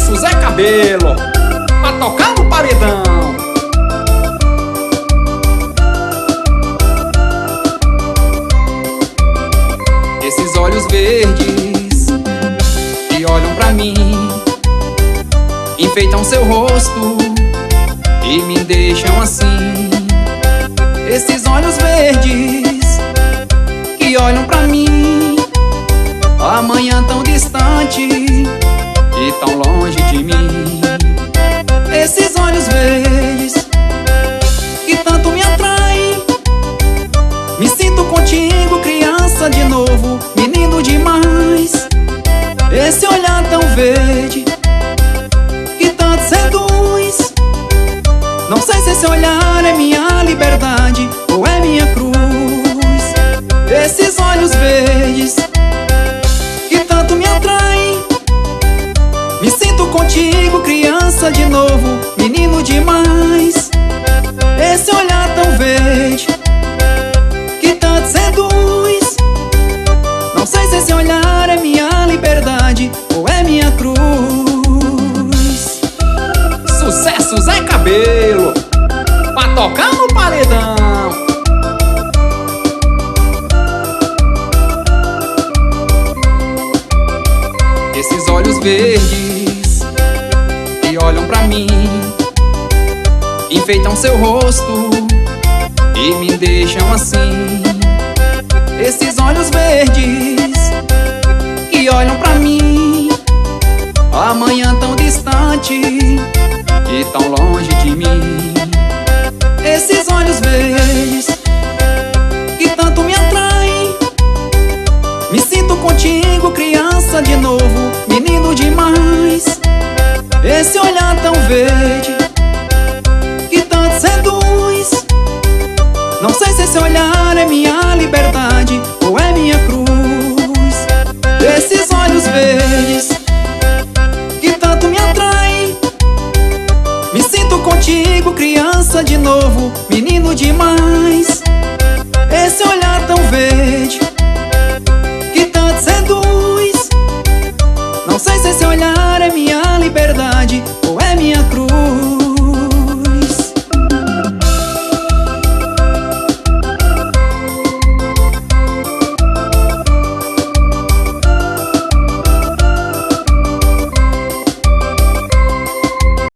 Sucesso Zé Cabelo, pra tocar no paredão. Esses olhos verdes que olham pra mim enfeitam seu rosto e me deixam assim. Esses olhos verdes que olham pra mim, amanhã tão distante e tão longe de mim. Esses olhos verdes que tanto me atraem, me sinto contigo, criança de novo, menino demais. Esse olhar tão verde que tanto seduz, não sei se esse olhar é minha liberdade ou é minha cruz. Esses olhos verdes que tanto me atraem, me sinto contigo, criança de novo, menino demais. Esse olhar tão verde que tanto seduz, não sei se esse olhar é minha liberdade ou é minha cruz. Sucesso Zé Cabelo, pra tocar no paredão. Esses olhos verdes que olham pra mim enfeitam seu rosto e me deixam assim. Esses olhos verdes que olham pra mim, amanhã tão distante e tão longe de mim. Esses olhos verdes que tanto me atraem, me sinto contigo, criança de novo, menino demais. Esse olhar tão verde que tanto seduz, não sei se esse olhar é minha liberdade ou é minha cruz. Esses olhos verdes que tanto me atraem, me sinto contigo, criança de novo, menino demais. Esse olhar tão verde que tanto seduz, não sei se esse olhar é minha liberdade